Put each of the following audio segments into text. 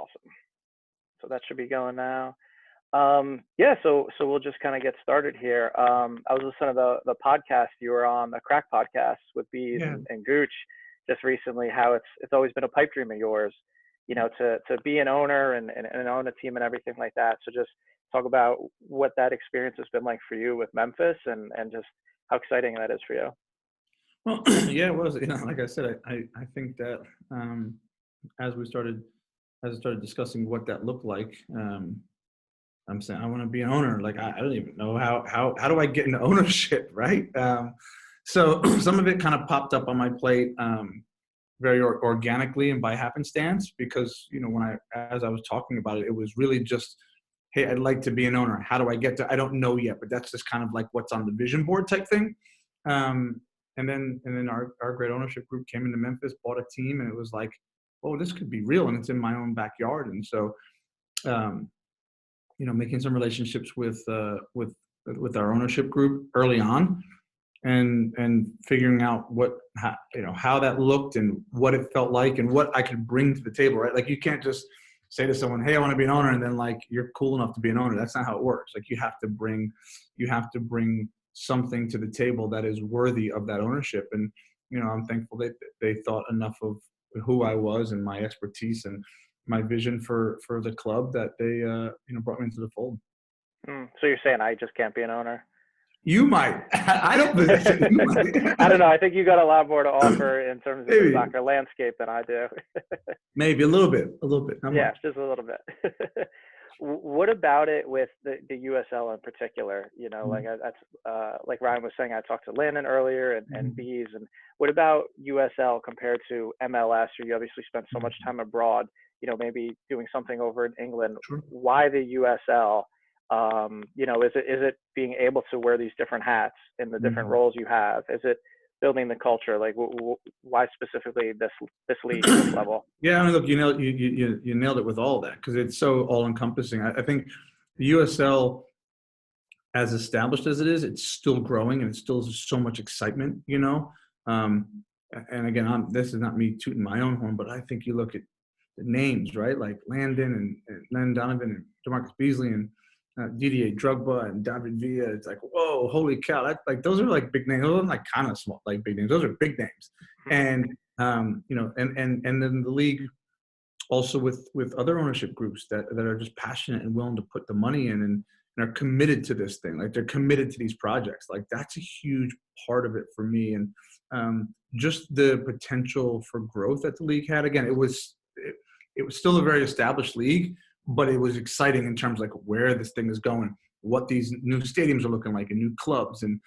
Awesome. So that should be going now. So we'll just kind of get started here. I was listening to the podcast you were on, the Crack podcast with Bees Yeah. and Gooch just recently. How it's always been a pipe dream of yours, to be an owner and own a team and everything like that. So just talk about what that experience has been like for you with Memphis and just how exciting that is for you. Well, yeah, it was. Like I said, I think that as I started discussing what that looked like, I'm saying I want to be an owner. Like I don't even know how do I get into ownership, right? So some of it kind of popped up on my plate very organically and by happenstance, because as I was talking about it, it was really just, hey, I'd like to be an owner. How do I get to? I don't know yet, but that's just kind of like what's on the vision board type thing. And then our great ownership group came into Memphis, bought a team, and it was like, oh, this could be real, and it's in my own backyard. And so, making some relationships with our ownership group early on, and figuring out how that looked and what it felt like and what I could bring to the table, right? Like you can't just say to someone, hey, I want to be an owner, and then like you're cool enough to be an owner. That's not how it works. Like you have to bring something to the table that is worthy of that ownership. And I'm thankful that they thought enough of who I was and my expertise and my vision for the club that they brought me into the fold. So you're saying I just can't be an owner? You might. I don't believe that. You might. I don't know. I think you got a lot more to offer in terms of the soccer landscape than I do. Maybe a little bit. Not yeah, much. Just a little bit. What about it with the USL in particular? Like Ryan was saying, I talked to Landon earlier and Bees. And what about USL compared to MLS, where you obviously spent so much time abroad, maybe doing something over in England? Sure. Why the USL? Is it being able to wear these different hats in the different roles you have? Is it building the culture? Like, why specifically this league, this level? Yeah, I mean, look, you nailed it with all that, because it's so all-encompassing. I think the USL, as established as it is, it's still growing, and it's still so much excitement, And again, this is not me tooting my own horn, but I think you look at the names, right? Like Landon and Landon Donovan and DaMarcus Beasley and Didier Drogba and David Villa. It's like, whoa, holy cow! That, like, those are like big names. Those aren't like kind of small, like big names. Those are big names. And and then the league also with other ownership groups that are just passionate and willing to put the money in and are committed to this thing. Like they're committed to these projects. Like that's a huge part of it for me. And just the potential for growth that the league had. Again, it was still a very established league, but it was exciting in terms of like where this thing is going, what these new stadiums are looking like and new clubs. And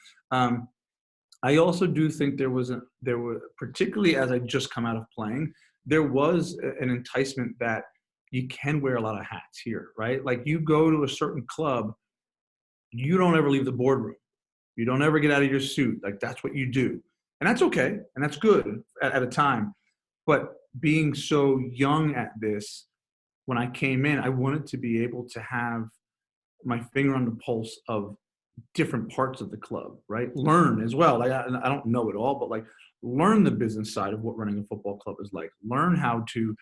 I also do think there were, particularly as I just come out of playing, there was an enticement that you can wear a lot of hats here, right? Like you go to a certain club, you don't ever leave the boardroom. You don't ever get out of your suit. Like that's what you do. And that's okay. And that's good at a time. But being so young at this, when I came in, I wanted to be able to have my finger on the pulse of different parts of the club, right? Learn as well. Like I don't know it all, but like learn the business side of what running a football club is like. Learn how to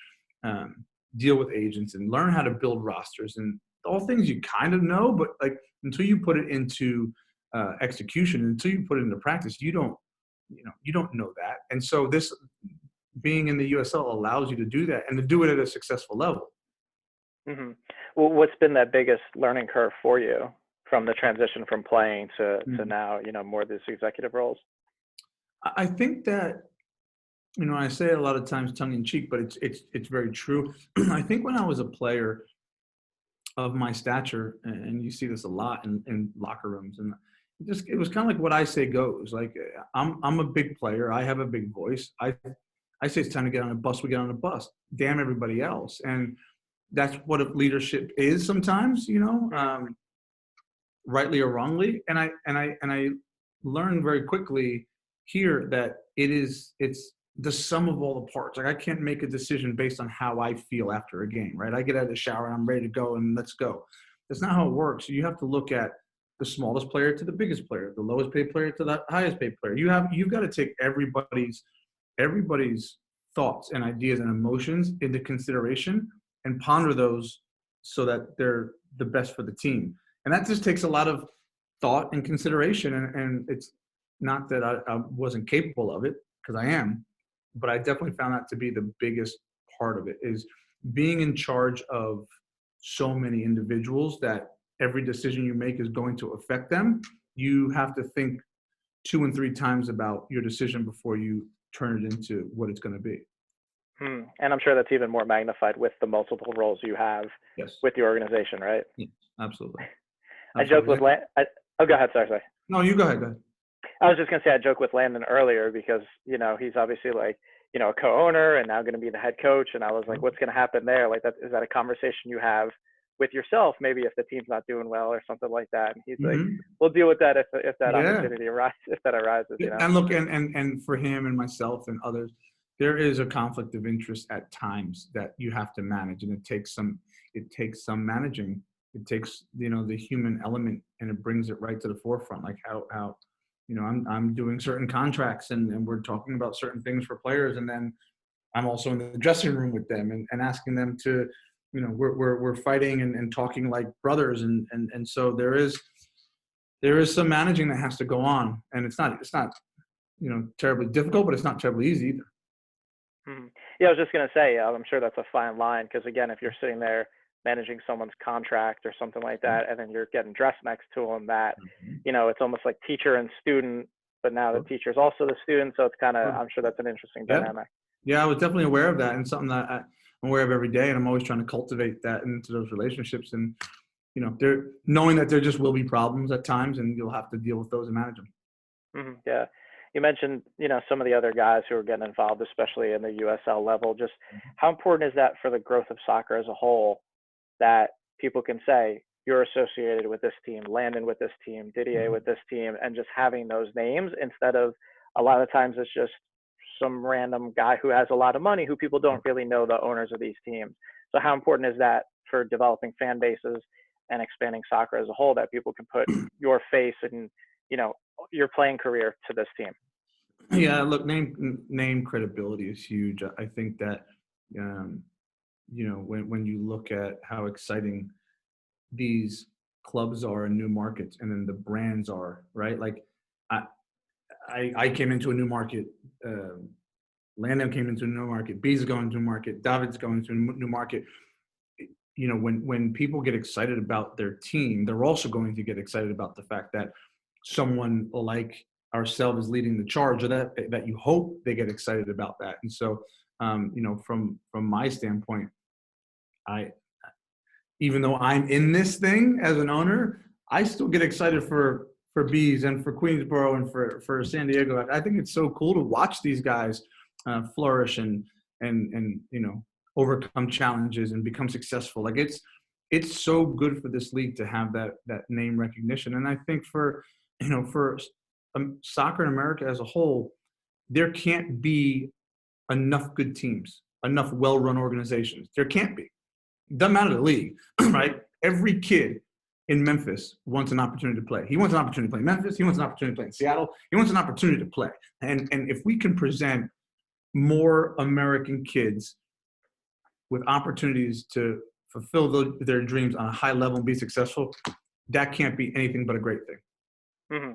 deal with agents and learn how to build rosters and all things you kind of know, but like until you put it into execution, until you put it into practice, you don't know that. And so this being in the USL allows you to do that and to do it at a successful level. Mm-hmm. Well, what's been that biggest learning curve for you from the transition from playing to now, more of these executive roles? I think that, I say it a lot of times tongue in cheek, but it's very true. I think when I was a player of my stature, and you see this a lot in locker rooms, and it was kind of like what I say goes. Like I'm a big player. I have a big voice. I say it's time to get on a bus. We get on a bus. Damn everybody else. And that's what leadership is sometimes, rightly or wrongly. And I learned very quickly here that it's the sum of all the parts. Like I can't make a decision based on how I feel after a game, right? I get out of the shower and I'm ready to go and let's go. That's not how it works. You have to look at the smallest player to the biggest player, the lowest paid player to the highest paid player. You've got to take everybody's thoughts and ideas and emotions into consideration and ponder those so that they're the best for the team. And that just takes a lot of thought and consideration. And it's not that I wasn't capable of it, because I am, but I definitely found that to be the biggest part of it, is being in charge of so many individuals that every decision you make is going to affect them. You have to think 2 and 3 times about your decision before you turn it into what it's going to be. And I'm sure that's even more magnified with the multiple roles you have with the organization, right? Yeah, absolutely. I joke with oh, go ahead. Sorry. No, you go ahead. Go ahead. I was just going to say, I joke with Landon earlier because, you know, he's obviously like, you know, a co-owner and now going to be the head coach. And I was like, what's going to happen there? Like, is that a conversation you have with yourself, maybe if the team's not doing well or something like that? And he's like, we'll deal with that if that opportunity arises, you know? And look, and for him and myself and others, there is a conflict of interest at times that you have to manage, and it takes some managing. It takes, you know, the human element, and it brings it right to the forefront. Like how you know, I'm doing certain contracts and we're talking about certain things for players, and then I'm also in the dressing room with them and asking them to, you know, we're fighting and talking like brothers, and so there is some managing that has to go on, and it's not you know, terribly difficult, but it's not terribly easy either. Yeah, I was just going to say, I'm sure that's a fine line, because again, if you're sitting there managing someone's contract or something like that, and then you're getting dressed next to them, that, you know, it's almost like teacher and student, but now the teacher's also the student. So it's kind of, I'm sure that's an interesting dynamic. Yeah, I was definitely aware of that, and something that I'm aware of every day. And I'm always trying to cultivate that into those relationships. And, you know, knowing that there just will be problems at times, and you'll have to deal with those and manage them. Yeah. You mentioned, you know, some of the other guys who are getting involved, especially in the USL level. Just how important is that for the growth of soccer as a whole, that people can say, you're associated with this team, Landon with this team, Didier with this team, and just having those names, instead of a lot of times it's just some random guy who has a lot of money who people don't really know the owners of these teams. So how important is that for developing fan bases and expanding soccer as a whole, that people can put your face and, you know, your playing career to this team? Yeah, look, name credibility is huge. I think that, you know, when you look at how exciting these clubs are in new markets, and then the brands are, right? Like I came into a new market, Landon came into a new market, B's going to a market, David's going to a new market. You know, when people get excited about their team, they're also going to get excited about the fact that someone like ourselves is leading the charge, or that you hope they get excited about that. And so, you know, from my standpoint, even though I'm in this thing as an owner, I still get excited for Bees and for Queensboro and for San Diego. I think it's so cool to watch these guys flourish and you know, overcome challenges and become successful. Like it's so good for this league to have that name recognition. And I think for soccer in America as a whole, there can't be enough good teams, enough well-run organizations. There can't be. It doesn't matter the league, right? Every kid in Memphis wants an opportunity to play. He wants an opportunity to play in Memphis. He wants an opportunity to play in Seattle. He wants an opportunity to play. And if we can present more American kids with opportunities to fulfill their dreams on a high level and be successful, that can't be anything but a great thing.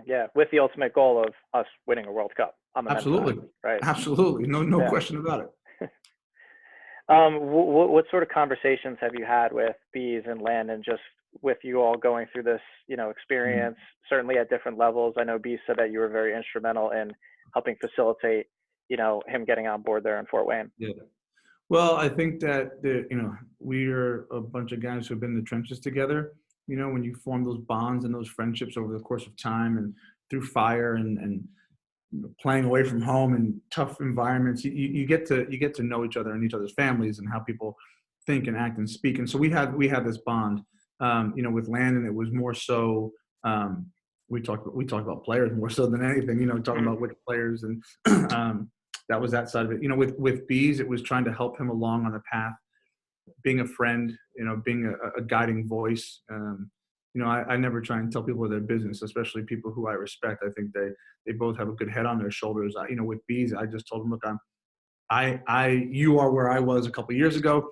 Yeah, with the ultimate goal of us winning a World Cup. Absolutely. Right. Absolutely. No question about it. What sort of conversations have you had with Bees and Landon, just with you all going through this, you know, experience, certainly at different levels? I know Bees said that you were very instrumental in helping facilitate, you know, him getting on board there in Fort Wayne. Yeah. Well, I think that, you know, we are a bunch of guys who have been in the trenches together. You know, when you form those bonds and those friendships over the course of time and through fire and playing away from home in tough environments, you get to know each other and each other's families and how people think and act and speak. And so we have this bond. You know, with Landon, it was more so we talk about players more so than anything. You know, talking about which players, and that was that side of it. You know, with Bees, it was trying to help him along on the path, being a friend. You know, being a guiding voice. You know, I never try and tell people their business, especially people who I respect. I think they both have a good head on their shoulders. You know, with Bees, I just told him, look, you are where I was a couple of years ago.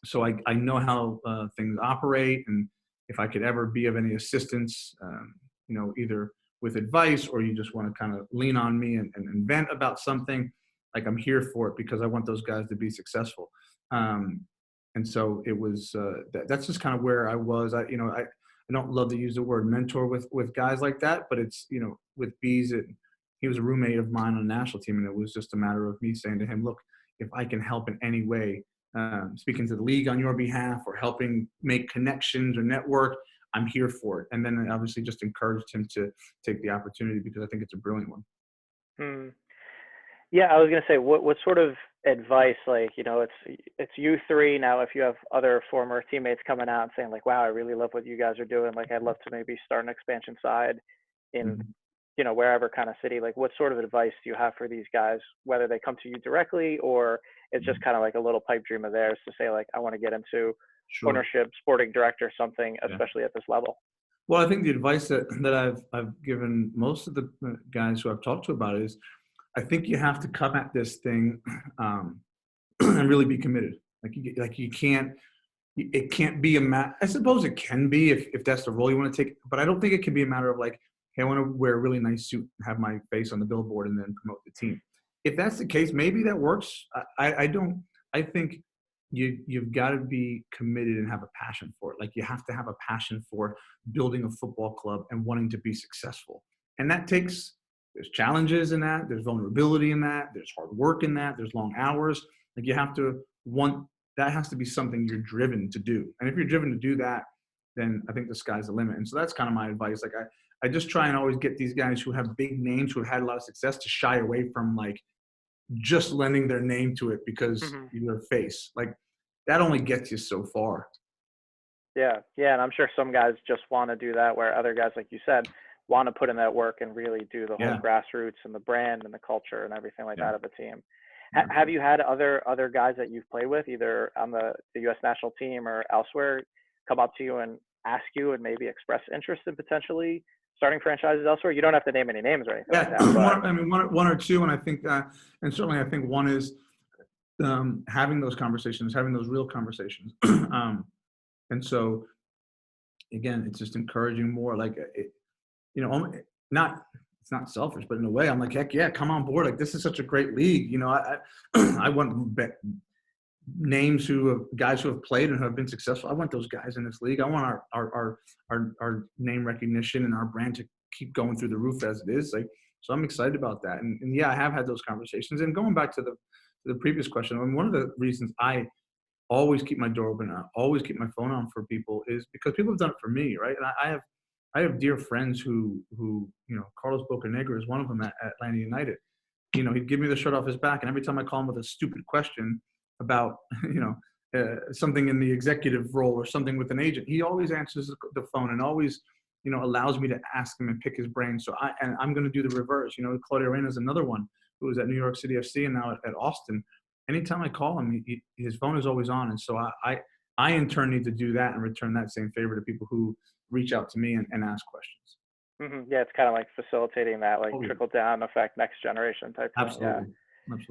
so I know how things operate, and if I could ever be of any assistance, either with advice or you just want to kind of lean on me and vent about something, like I'm here for it because I want those guys to be successful. Um, and so it was that's just kind of where I was. I don't love to use the word mentor with guys like that, but it's with Bees, he was a roommate of mine on the national team, and it was just a matter of me saying to him, look, if I can help in any way, speaking to the league on your behalf or helping make connections or network, I'm here for it. And then I obviously just encouraged him to take the opportunity because I think it's a brilliant one. Hmm. Yeah, I was gonna say, what sort of advice, like, it's you three now. If you have other former teammates coming out and saying like, "Wow, I really love what you guys are doing. Like, I'd love to maybe start an expansion side in, Mhm. wherever kind of city." Like, what sort of advice do you have for these guys, whether they come to you directly or it's just kind of like a little pipe dream of theirs to say like, "I want to get into Sure. ownership, sporting director, something, Yeah. especially at this level." Well, I think the advice that I've given most of the guys who I've talked to about it is, I think you have to come at this thing and really be committed. Like you can't. It can't be I suppose it can be if that's the role you want to take, but I don't think it can be a matter of like, hey, I want to wear a really nice suit and have my face on the billboard and then promote the team. If that's the case, maybe that works. I don't. I think you've got to be committed and have a passion for it. Like you have to have a passion for building a football club and wanting to be successful, and that takes. There's challenges in that. There's vulnerability in that. There's hard work in that. There's long hours. Like you have to want that has to be something you're driven to do. And if you're driven to do that, then I think the sky's the limit. And so that's kind of my advice. Like I just try and always get these guys who have big names, who have had a lot of success, to shy away from like just lending their name to it because Hmm. you're a face. Like that only gets you so far. Yeah, yeah, and I'm sure some guys just want to do that, where other guys, like you said, want to put in that work and really do the whole Yeah. grassroots and the brand and the culture and everything like Yeah. that of the team. Have Absolutely. you had other guys that you've played with, either on the U.S. national team or elsewhere, come up to you and ask you and maybe express interest in potentially starting franchises elsewhere? You don't have to name any names or anything like Yeah. that, but One or two. And I think and certainly I think one is having those conversations, having those real conversations. And so again, it's just encouraging more like not it's not selfish, but in a way, I'm like, heck yeah, come on board. Like this is such a great league. I want names guys who have played and have been successful. I want those guys in this league. I want our name recognition and our brand to keep going through the roof as it is. Like, so I'm excited about that. And yeah, I have had those conversations. And going back to the previous question, I mean, one of the reasons I always keep my door open, I always keep my phone on for people is because people have done it for me, right? And I have dear friends who Carlos Bocanegra is one of them at Atlanta United. He'd give me the shirt off his back, and every time I call him with a stupid question about something in the executive role or something with an agent, he always answers the phone and always allows me to ask him and pick his brain. So I'm going to do the reverse. Claudio Reyna is another one who was at New York City FC and now at Austin. Anytime I call him, his phone is always on, and so I in turn need to do that and return that same favor to people who reach out to me and ask questions. yeah, it's kind of like facilitating that like Oh, yeah. trickle down effect, next generation type thing. Yeah. Absolutely.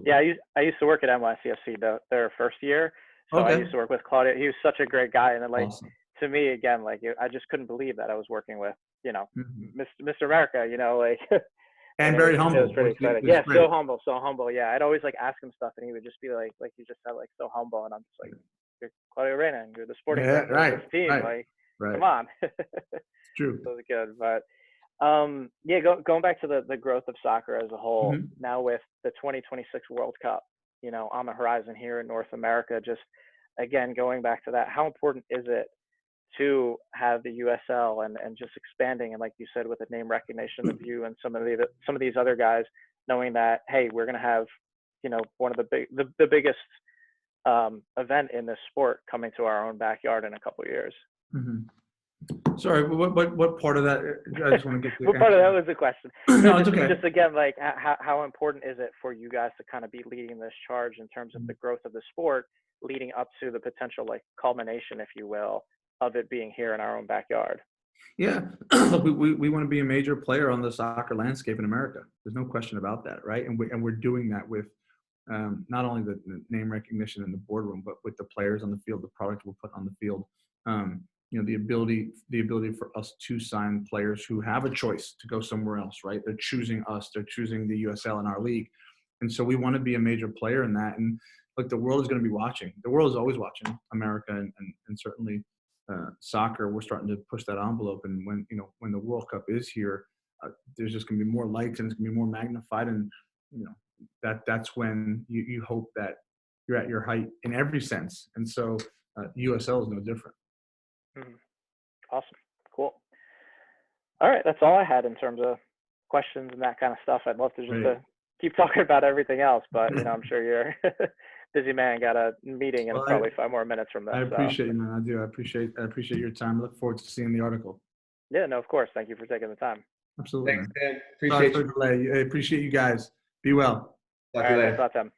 Yeah, Absolutely. I used to work at NYCFC their first year, so I Okay. used to work with Claudio. He was such a great guy, and then like Awesome. to me again, like I just couldn't believe that I was working with Mhm. Mr. America, like, and And it was very it was humble, pretty exciting. which is Yeah, great. so humble, so humble. Yeah, I'd always like ask him stuff, and he would just be like you just said, like so humble, and I'm just like, you're Claudio Reyna, and you're the sporting Yeah, director of this right, team, right, like, right. come on. It's true. So it was good, but yeah, going back to the growth of soccer as a whole, Mhm. now with the 2026 World Cup, on the horizon here in North America, just again, going back to that, how important is it to have the USL and just expanding, and like you said, with the name recognition of you and some of these other guys, knowing that, hey, we're going to have, one of the biggest event in this sport coming to our own backyard in a couple of years. Mhm. Sorry, what part of that? I just want to get the What part of answer. that was the question? No, No, it's just okay. just again, like how important is it for you guys to kind of be leading this charge in terms of the growth of the sport, leading up to the potential like culmination, if you will, of it being here in our own backyard? Yeah, look, we want to be a major player on the soccer landscape in America. There's no question about that, right? And we're doing that with not only the name recognition in the boardroom, but with the players on the field, the product we'll put on the field. The ability for us to sign players who have a choice to go somewhere else, right? They're choosing us. They're choosing the USL in our league. And so we want to be a major player in that. And look, the world is going to be watching. The world is always watching America, and certainly soccer. We're starting to push that envelope. And when the World Cup is here, there's just going to be more lights, and it's going to be more magnified. And that's when you hope that you're at your height in every sense. And so USL is no different. Awesome. Cool. All right. That's all I had in terms of questions and that kind of stuff. I'd love to just keep talking about everything else, but I'm sure you're a busy man, got a meeting in probably 5 more minutes from this. I appreciate you, man. I do. I appreciate your time. I look forward to seeing the article. Yeah, no, of course. Thank you for taking the time. Absolutely. Thanks, Dan. Appreciate you. I appreciate you guys. Be well. Talk to you later. Thanks a lot, Tim.